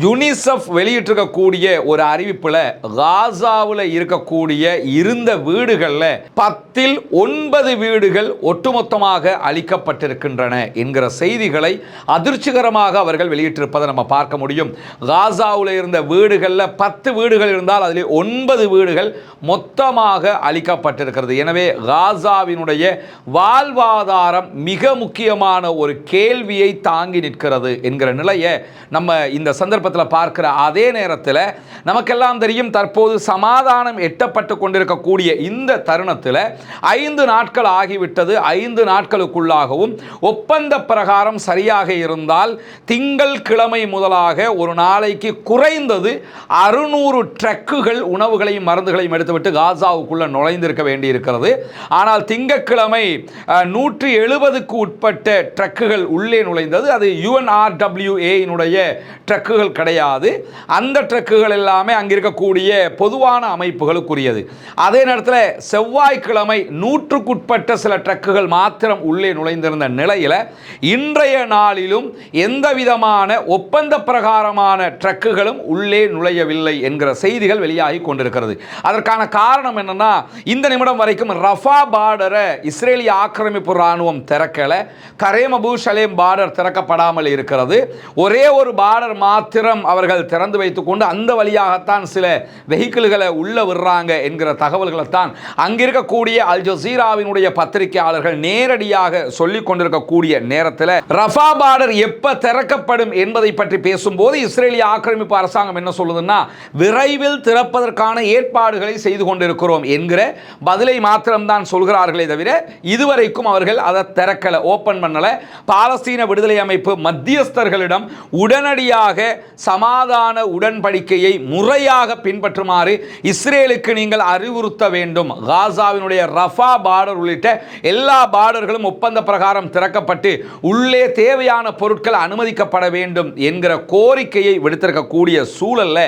UNICEF வெளியிட்டிருக்கக்கூடிய ஒரு அறிவிப்பில் காசாவில் இருக்கக்கூடிய இருந்த வீடுகளில் 10ல் 9 வீடுகள் ஒட்டுமொத்தமாக அளிக்கப்பட்டிருக்கின்றன என்கிற செய்திகளை அதிர்ச்சிகரமாக அவர்கள் வெளியிட்டிருப்பதை நம்ம பார்க்க முடியும். காசாவில் இருந்த வீடுகளில் 10 வீடுகள் இருந்தால் அதில் 9 வீடுகள் மொத்தமாக அளிக்கப்பட்டிருக்கிறது. எனவே காசாவினுடைய வாழ்வாதாரம் மிக முக்கியமான ஒரு கேள்வியை தாங்கி நிற்கிறது என்கிற நிலையை நம்ம இந்த சந்தர்ப்பத்தில் பார்க்கிற அதே நேரத்தில் நமக்கெல்லாம் தெரியும், தற்போது சமாதானம் எட்டப்பட்டு கொண்டிருக்கக்கூடிய இந்த தருணத்தில் 5 நாட்கள் ஆகிவிட்டது. 5 நாட்களுக்குள்ளாகவும் ஒப்பந்த பிரகாரம் சரியாக இருந்தால் திங்கள் கிழமை முதலாக ஒரு நாளைக்கு குறைந்தது 600 ட்ரக்குகள் உணவுகளையும் மருந்துகளையும் எடுத்துவிட்டு காசாவுக்குள்ள நுழைந்திருக்க வேண்டியிருக்கிறது. ஆனால் திங்கட்கிழமை 170க்கு உட்பட்ட ட்ரக்குகள் உள்ளே நுழைந்தது. அது UNRWA ட்ரக்குகள் கிடையாது. அந்த ட்ரக்குகள் எல்லாமே அங்கிருக்கக்கூடிய பொதுவான அமைப்புகளுக்குரியது. அதே நேரத்தில் செவ்வாய்க்கிழமை 100க்குட்பட்ட சில ட்ரக்குகள் மாத்திரம் உள்ளே நுழைந்திருந்த நிலையில் இன்றைய நாளிலும் எந்த விதமான ஒப்பந்த பிரகாரமான ட்ரக்குகளும் உள்ளே நுழையவில்லை என்கிற செய்திகள் வெளியாகி கொண்டிருக்கிறது. அதற்கான காரணம் என்னன்னா, இந்த நிமிடம் வரைக்கும் ரஃபா பார்டரை இஸ்ரேலிய ஆக்கிரமிப்பு ராணுவம் திறக்கல. கரேம் அபு ஷலேம் பார்டர் திறக்கப்படாமல் இருக்கிறது. ஒரே ஒரு பார்டர் மாத்திரம் அவர்கள் திறந்து வைத்துக்கொண்டு அந்த வழியாகத்தான் சில வெஹிக்கிள்களை உள்ள விடுறாங்க என்கிற தகவல்களை தான் அங்கிருக்கக்கூடிய அல் ஜசீராவினுடைய பத்திரிகையாளர்கள் நேரடியாக சொல்லிக் கொண்டிருக்கக்கூடிய நேரத்தில் ரஃபா பார்டர் எப்ப திறக்கப்படும் என்பதை பற்றி பேசும்போது இஸ்ரேலிய ஆக்கிரமிப்பு அரசாங்கம் என்ன சொல்லுதுன்னா, விரைவில் திறப்பதற்கான ஏற்பாடுகளை செய்து கொண்டிருக்கிறோம் என்கிற பதிலை மாத்திரம்தான் சொல்கிறார்களே தவிர இதுவரைக்கும் அவர்கள் அதை திறக்கல, ஓபன் பண்ணல. பாலஸ்தீன விடுதலை அமைப்பு மத்தியஸ்தர்களிடம் உடனடியாக சமாதான உடன்படிக்கையை முறையாக பின்பற்றுமாறு இஸ்ரேலுக்கு நீங்கள் அறிவுறுத்த வேண்டும். காசாவினுடைய ரஃபா பார்டர் உள்ளிட்ட எல்லா பார்டர்களும் ஒப்பந்த பிரகாரம் திறக்கப்பட்டு உள்ளே தேவையான பொருட்கள் அனுமதிக்கப்பட வேண்டும் என்கிற கோரிக்கையை விடுத்திருக்கக்கூடிய சூழல்ல